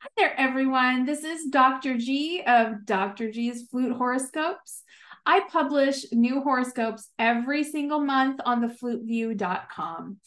Hi there, everyone. This is Dr. G of Dr. G's Flute Horoscopes. I publish new horoscopes every single month on thefluteview.com.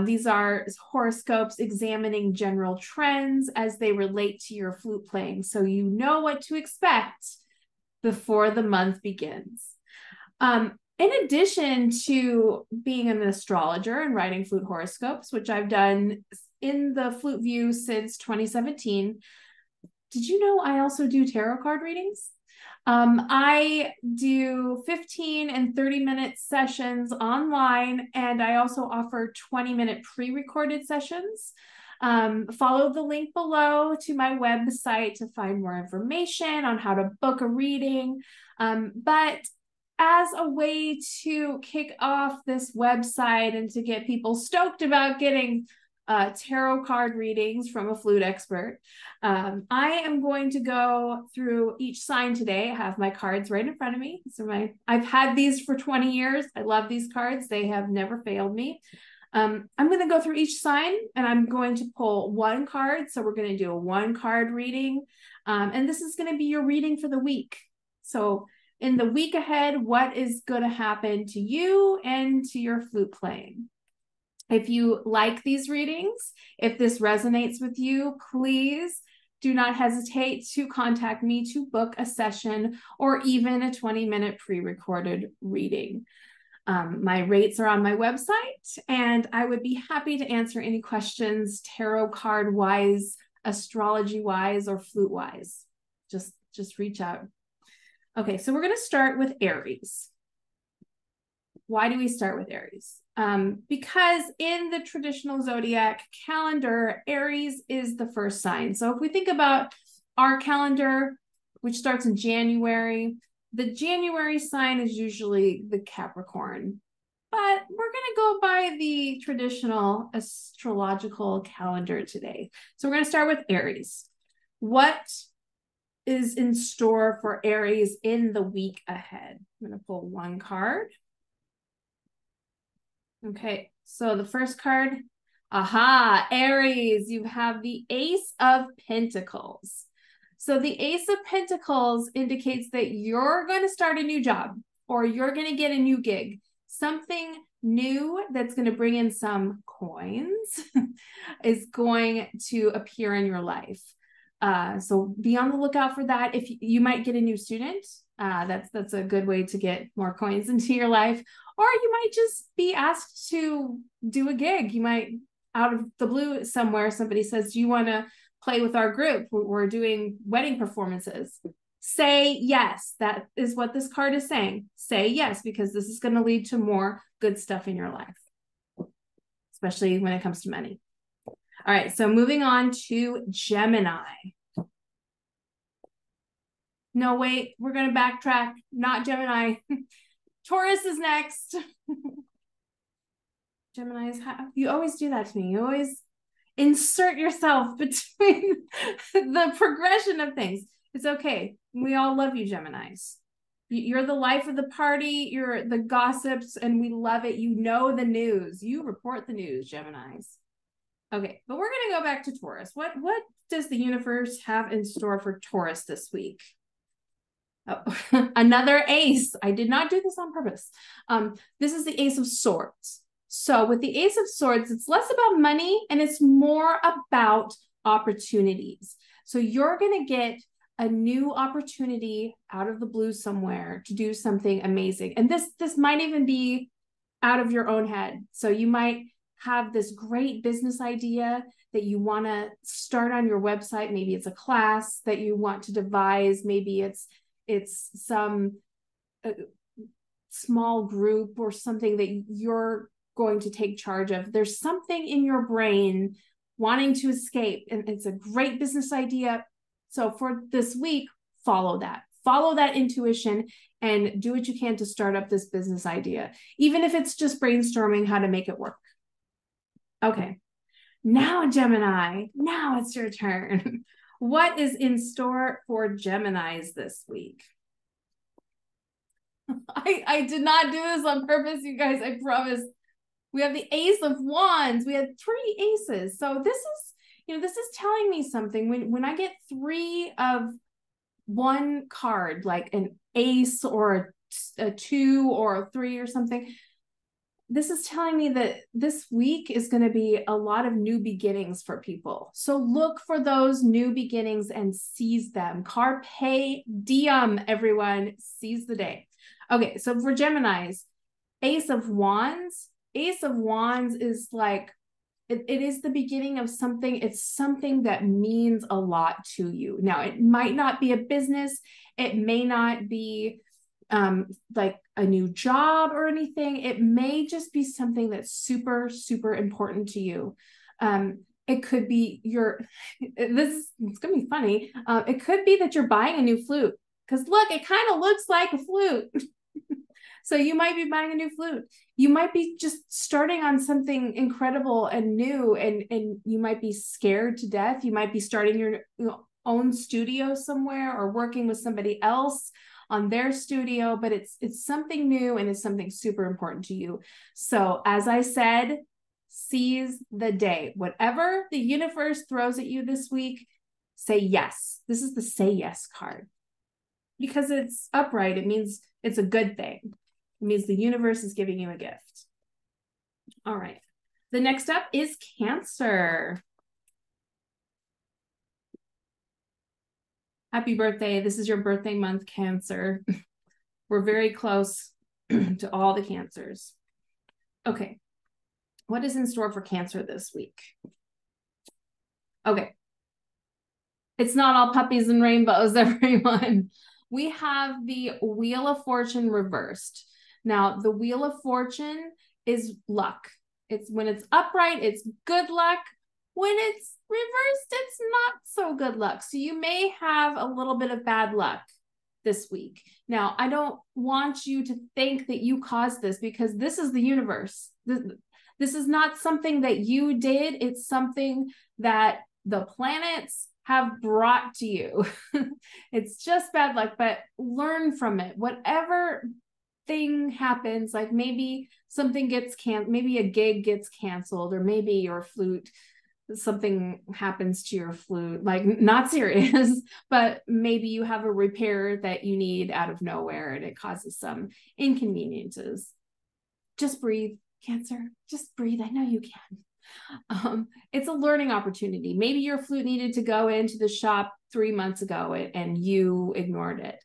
These are horoscopes examining general trends as they relate to your flute playing, so you know what to expect before the month begins. In addition to being an astrologer and writing flute horoscopes, which I've done in the Flute View since 2017, did you know I also do tarot card readings? I do 15 and 30-minute sessions online, and I also offer 20-minute pre-recorded sessions. Follow the link below to my website to find more information on how to book a reading. But as a way to kick off this website and to get people stoked about getting tarot card readings from a flute expert, I am going to go through each sign today. I have my cards right in front of me. I've had these for 20 years. I love these cards. They have never failed me. I'm going to go through each sign and I'm going to pull one card. So we're going to do a one card reading. And this is going to be your reading for the week. So in the week ahead, what is going to happen to you and to your flute playing? If you like these readings, if this resonates with you, please do not hesitate to contact me to book a session or even a 20-minute pre-recorded reading. My rates are on my website, and I would be happy to answer any questions tarot card wise, astrology wise, or flute wise. Just reach out. Okay, so we're going to start with Aries. Why do we start with Aries? Because in the traditional zodiac calendar, Aries is the first sign. So if we think about our calendar, which starts in January, the January sign is usually the Capricorn. But we're going to go by the traditional astrological calendar today. So we're going to start with Aries. What is in store for Aries in the week ahead? I'm going to pull one card. Okay, so the first card, Aries, you have the Ace of Pentacles. So the Ace of Pentacles indicates that you're going to start a new job or you're going to get a new gig, something new that's going to bring in some coins is going to appear in your life. So be on the lookout for that. If you might get a new student, that's a good way to get more coins into your life. Or you might just be asked to do a gig. You might, out of the blue somewhere, somebody says, do you want to play with our group? We're doing wedding performances. Say yes. That is what this card is saying. Say yes, because this is going to lead to more good stuff in your life, especially when it comes to money. All right, so moving on to Gemini. No, wait, we're going to backtrack. Not Gemini. Taurus is next. Gemini's, you always do that to me. You always insert yourself between the progression of things. It's okay. We all love you, Geminis. You're the life of the party. You're the gossips, and we love it. You know the news. You report the news, Geminis. Okay, but we're going to go back to Taurus. What does the universe have in store for Taurus this week? Oh, another ace. I did not do this on purpose. This is the Ace of Swords. So with the Ace of Swords, it's less about money and it's more about opportunities. So you're going to get a new opportunity out of the blue somewhere to do something amazing. And this might even be out of your own head. So you might have this great business idea that you want to start on your website. Maybe it's a class that you want to devise. Maybe it's some small group or something that you're going to take charge of. There's something in your brain wanting to escape, and it's a great business idea. So for this week, follow that intuition and do what you can to start up this business idea, even if it's just brainstorming how to make it work. Okay, now Gemini, now it's your turn. What is in store for Geminis this week? I did not do this on purpose, you guys, I promise. We have the Ace of Wands. We had 3 aces. So this is this is telling me something. When I get 3 of one card, like an ace or a 2 or a 3 or something, this is telling me that this week is going to be a lot of new beginnings for people. So look for those new beginnings and seize them. Carpe diem, everyone. Seize the day. Okay, so for Geminis, Ace of Wands. Ace of Wands is like, it is the beginning of something. It's something that means a lot to you. Now, it might not be a business. It may not be like a new job or anything. It may just be something that's super, super important to you. It could be it's gonna be funny. It could be that you're buying a new flute, because look, it kind of looks like a flute. So you might be buying a new flute. You might be just starting on something incredible and new, and you might be scared to death. You might be starting your own studio somewhere, or working with somebody else on their studio, but it's something new and it's something super important to you. So as I said, seize the day. Whatever the universe throws at you this week, say yes. This is the say yes card. Because it's upright, it means it's a good thing. It means the universe is giving you a gift. All right. The next up is Cancer. Happy birthday. This is your birthday month, Cancer. We're very close to all the Cancers. Okay. What is in store for Cancer this week? Okay. It's not all puppies and rainbows, everyone. We have the Wheel of Fortune reversed. Now, the Wheel of Fortune is luck. It's when it's upright, it's good luck. When it's reversed, it's not so good luck. So you may have a little bit of bad luck this week. Now, I don't want you to think that you caused this, because this is the universe. This is not something that you did. It's something that the planets have brought to you. It's just bad luck, but learn from it. Whatever thing happens, like maybe something gets maybe a gig gets canceled, or maybe your flute, something happens to your flute, like not serious, but maybe you have a repair that you need out of nowhere and it causes some inconveniences. Just breathe, Cancer. Just breathe. I know you can. It's a learning opportunity. Maybe your flute needed to go into the shop 3 months ago and you ignored it.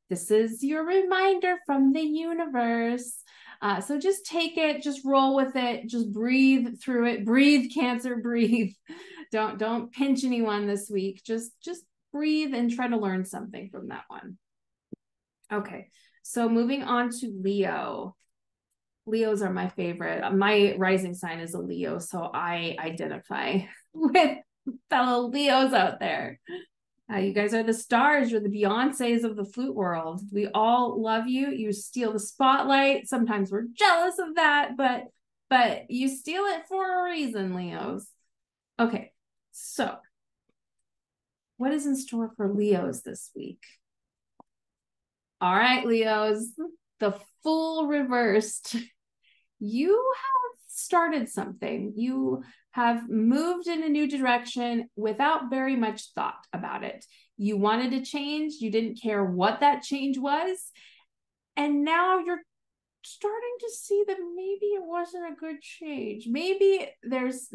This is your reminder from the universe. So just take it, just roll with it, just breathe through it. Breathe, Cancer, breathe. Don't pinch anyone this week. Just breathe and try to learn something from that one. Okay, so moving on to Leo. Leos are my favorite. My rising sign is a Leo, so I identify with fellow Leos out there. You guys are the stars. You're the Beyoncés of the flute world. We all love you. You steal the spotlight. Sometimes we're jealous of that, but you steal it for a reason, Leos. Okay, so what is in store for Leos this week? All right, Leos, the Fool reversed. You have started something. You have moved in a new direction without very much thought about it. You wanted to change. You didn't care what that change was. And now you're starting to see that maybe it wasn't a good change. Maybe there's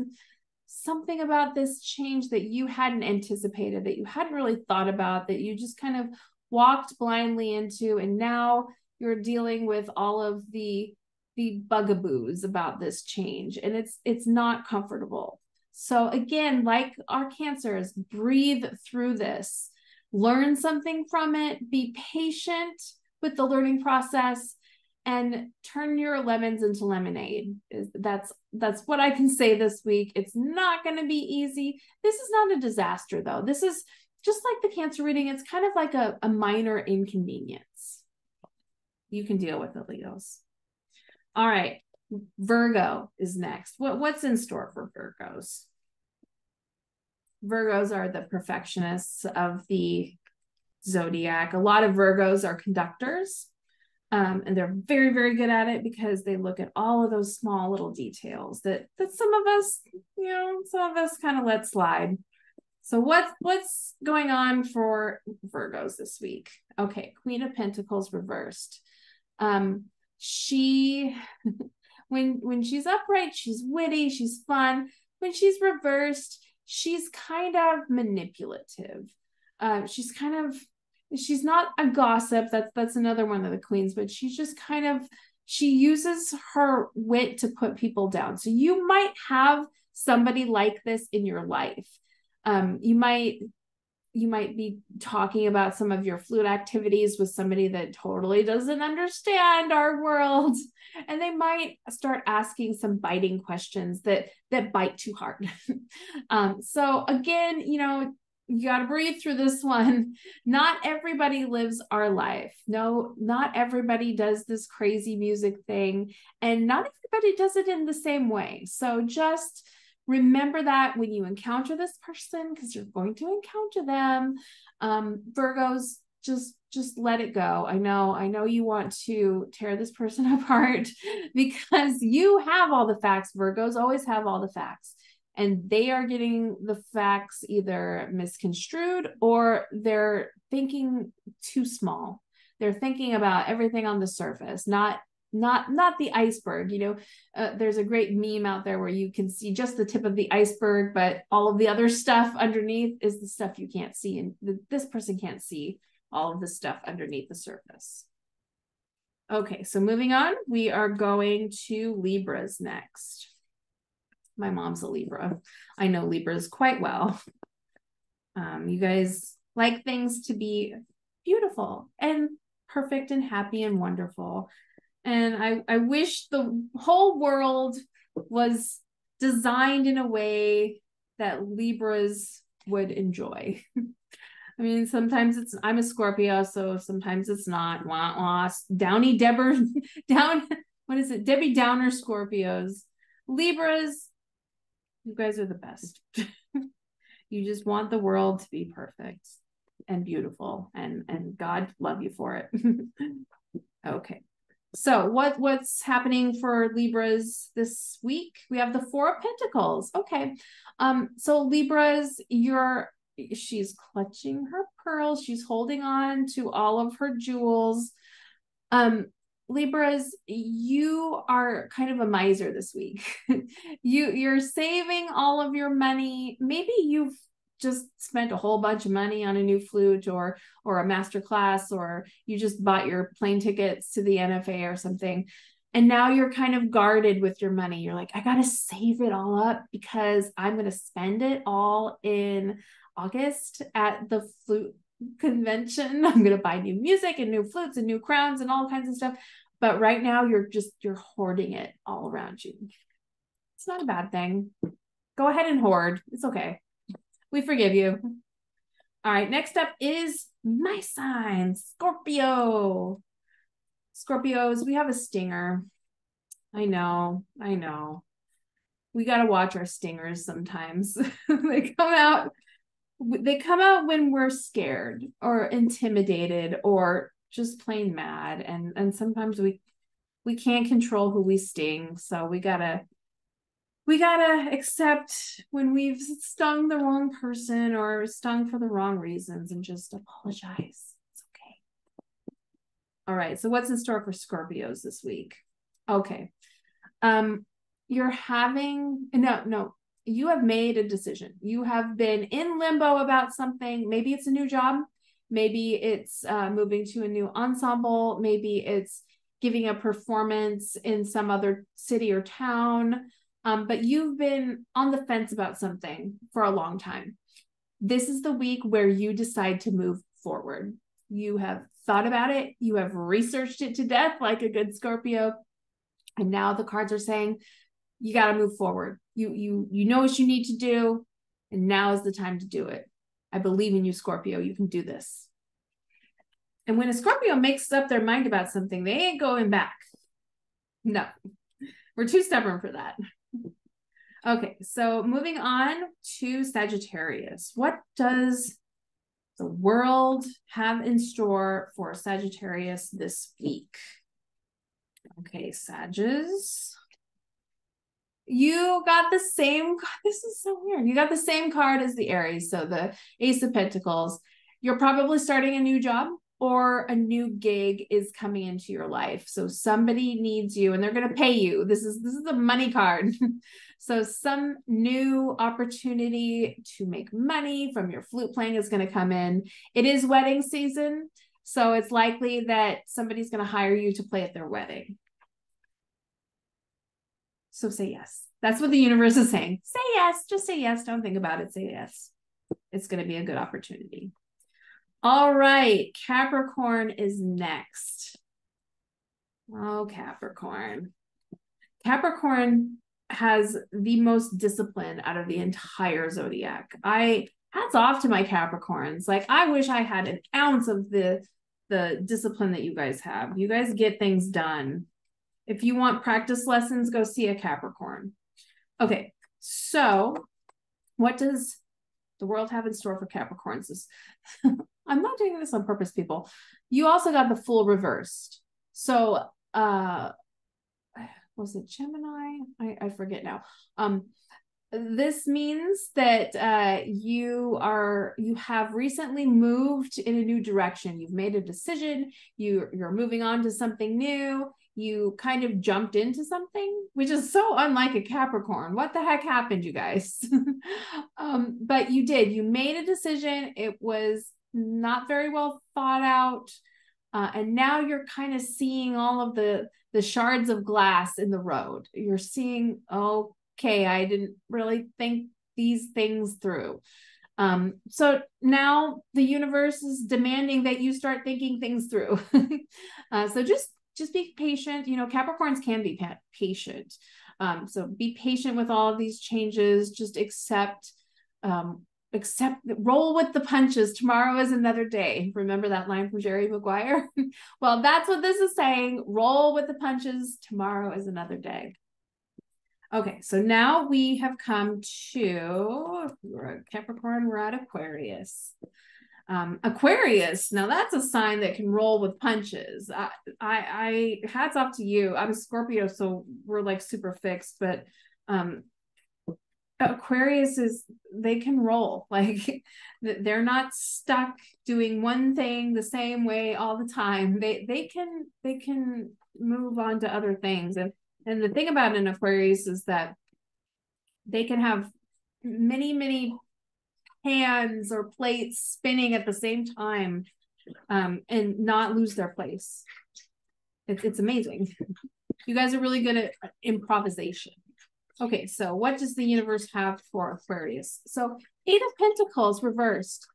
something about this change that you hadn't anticipated, that you hadn't really thought about, that you just kind of walked blindly into, and now you're dealing with all of the bugaboos about this change, and it's not comfortable. So again, like our Cancers, breathe through this, learn something from it, be patient with the learning process, and turn your lemons into lemonade. That's what I can say this week. It's not going to be easy. This is not a disaster, though. This is just like the Cancer reading. It's kind of like a minor inconvenience. You can deal with it, Leos. All right, Virgo is next. What's in store for Virgos? Virgos are the perfectionists of the zodiac. A lot of Virgos are conductors. And they're very, very good at it because they look at all of those small little details that some of us, some of us kind of let slide. So what's going on for Virgos this week? Okay, Queen of Pentacles reversed. She when she's upright, she's witty, she's fun. When she's reversed, she's kind of manipulative. She's not a gossip. That's another one of the queens, but she's just she uses her wit to put people down. So you might have somebody like this in your life. You might be talking about some of your flute activities with somebody that totally doesn't understand our world, and they might start asking some biting questions that bite too hard. So again, you got to breathe through this one. Not everybody lives our life. No, not everybody does this crazy music thing, and not everybody does it in the same way. So just remember that when you encounter this person, because you're going to encounter them, Virgos, just let it go. I know you want to tear this person apart because you have all the facts. Virgos always have all the facts, and they are getting the facts either misconstrued or they're thinking too small. They're thinking about everything on the surface, not the iceberg. There's a great meme out there where you can see just the tip of the iceberg, but all of the other stuff underneath is the stuff you can't see, and this person can't see all of the stuff underneath the surface. Okay, so moving on, we are going to Libras next. My mom's a Libra. I know Libras quite well. You guys like things to be beautiful and perfect and happy and wonderful. And I wish the whole world was designed in a way that Libras would enjoy. I mean, sometimes I'm a Scorpio, so sometimes it's not. Debbie Downer Scorpios. Libras, you guys are the best. You just want the world to be perfect and beautiful, and God love you for it. Okay. So what's happening for Libras this week? We have the Four of Pentacles. Okay. So Libras, she's clutching her pearls. She's holding on to all of her jewels. Libras, you are kind of a miser this week. You're saving all of your money. Maybe you've just spent a whole bunch of money on a new flute or a master class, or you just bought your plane tickets to the NFA or something. And now you're kind of guarded with your money. You're like, I got to save it all up because I'm going to spend it all in August at the flute convention. I'm going to buy new music and new flutes and new crowns and all kinds of stuff. But right now you're hoarding it all around you. It's not a bad thing. Go ahead and hoard. It's okay. We forgive you. All right, next up is my sign, Scorpio. Scorpios, we have a stinger. I know. We got to watch our stingers sometimes. They come out when we're scared or intimidated or just plain mad. And sometimes we can't control who we sting. So we gotta accept when we've stung the wrong person or stung for the wrong reasons and just apologize. It's okay. All right. So what's in store for Scorpios this week? Okay. You have made a decision. You have been in limbo about something. Maybe it's a new job. Maybe it's moving to a new ensemble. Maybe it's giving a performance in some other city or town. But you've been on the fence about something for a long time. This is the week where you decide to move forward. You have thought about it. You have researched it to death like a good Scorpio. And now the cards are saying, you got to move forward. You know what you need to do. And now is the time to do it. I believe in you, Scorpio. You can do this. And when a Scorpio makes up their mind about something, they ain't going back. No, we're too stubborn for that. Okay, so moving on to Sagittarius. What does the world have in store for Sagittarius this week? Okay, Sagittarius. You got the same, this is so weird. You got the same card as the Aries. So the Ace of Pentacles. You're probably starting a new job or a new gig is coming into your life. So somebody needs you and they're going to pay you. This is a money card. So some new opportunity to make money from your flute playing is going to come in. It is wedding season. So it's likely that somebody's going to hire you to play at their wedding. So say yes. That's what the universe is saying. Say yes. Just say yes. Don't think about it. Say yes. It's going to be a good opportunity. All right. Capricorn is next. Oh, Capricorn. Capricorn has the most discipline out of the entire zodiac. Hats off to my Capricorns. Like, I wish I had an ounce of the discipline that you guys have. You guys get things done. If you want practice lessons, go see a Capricorn. Okay, so what does the world have in store for Capricorns? I'm not doing this on purpose, people. You also got the Fool reversed. So, was it Gemini? I forget now. This means that you have recently moved in a new direction. You've made a decision. You're moving on to something new. You kind of jumped into something, which is so unlike a Capricorn. What the heck happened, you guys? But you did. You made a decision. It was not very well thought out. And now you're kind of seeing all of the shards of glass in the road. You're seeing, okay, I didn't really think these things through. So now the universe is demanding that you start thinking things through. So just be patient. You know, Capricorns can be patient. So be patient with all of these changes. Just accept, roll with the punches. Tomorrow is another day. Remember that line from Jerry Maguire? Well, that's what this is saying. Roll with the punches. Tomorrow is another day. Okay, so now we have come to, we're at Capricorn, we're at Aquarius. Aquarius, now that's a sign that can roll with punches. I hats off to you. I'm a Scorpio, so we're like super fixed, but Aquarius they can roll. Like, they're not stuck doing one thing the same way all the time. They can move on to other things. And the thing about an Aquarius is that they can have many pans or plates spinning at the same time, and not lose their place. It's amazing. You guys are really good at improvisation. Okay, so what does the universe have for Aquarius? So 8 of Pentacles reversed.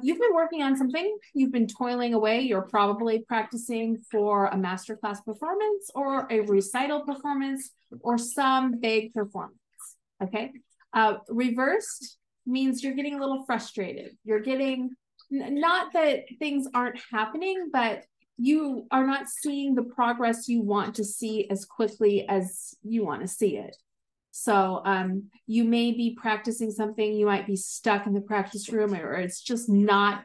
You've been working on something. You've been toiling away. You're probably practicing for a masterclass performance or a recital performance or some big performance. Okay. Reversed means you're getting a little frustrated. You're getting, not that things aren't happening, but you are not seeing the progress you want to see as quickly as you want to see it. So you may be practicing something, you might be stuck in the practice room, or it's just not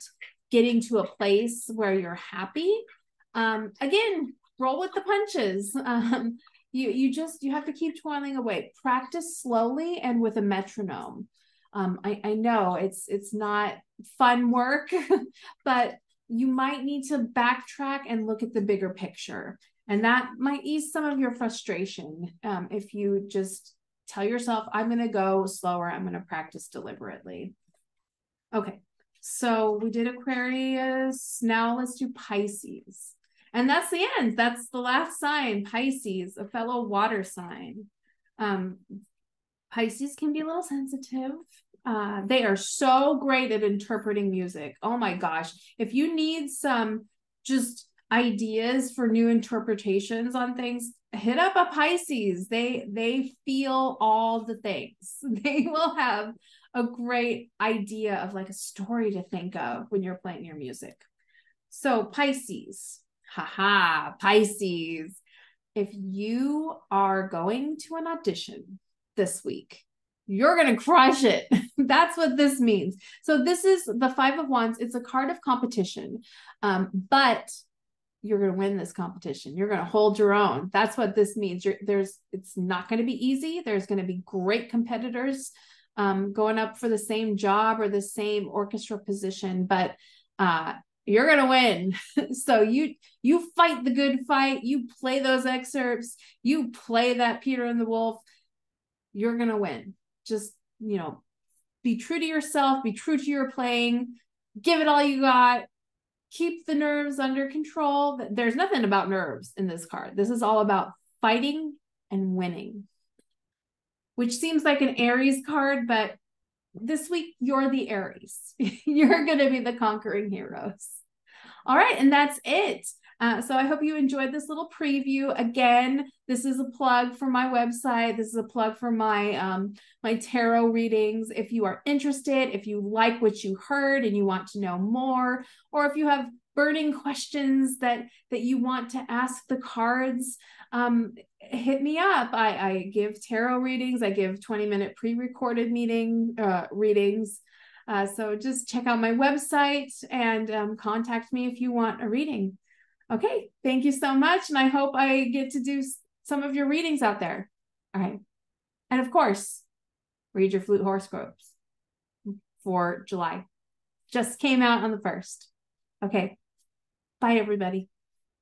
getting to a place where you're happy. Again, roll with the punches. You have to keep toiling away. Practice slowly and with a metronome. I know it's not fun work, but you might need to backtrack and look at the bigger picture. And that might ease some of your frustration if you just tell yourself, I'm going to go slower. I'm going to practice deliberately. Okay, so we did Aquarius. Now let's do Pisces. And that's the end. That's the last sign, Pisces, a fellow water sign. Pisces can be a little sensitive. They are so great at interpreting music. Oh my gosh. If you need some just ideas for new interpretations on things, hit up a Pisces. They feel all the things. They will have a great idea of like a story to think of when you're playing your music. So Pisces, Pisces. If you are going to an audition this week, you're going to crush it. That's what this means. So this is the Five of Wands. It's a card of competition, but you're going to win this competition. You're going to hold your own. That's what this means. It's not going to be easy. There's going to be great competitors going up for the same job or the same orchestra position, but you're going to win. So you fight the good fight. You play those excerpts. You play that Peter and the Wolf. You're going to win. Just, be true to yourself, be true to your playing, give it all you got, keep the nerves under control. There's nothing about nerves in this card. This is all about fighting and winning, which seems like an Aries card, but this week you're the Aries. You're going to be the conquering heroes. All right, and that's it. So I hope you enjoyed this little preview. Again, this is a plug for my website. This is a plug for my my tarot readings. If you are interested, if you like what you heard and you want to know more, or if you have burning questions that you want to ask the cards, hit me up. I give tarot readings. I give 20-minute pre-recorded readings. So just check out my website and contact me if you want a reading. Okay, thank you so much. And I hope I get to do some of your readings out there. All right. And of course, read your flute horoscopes for July. Just came out on the 1st. Okay. Bye, everybody.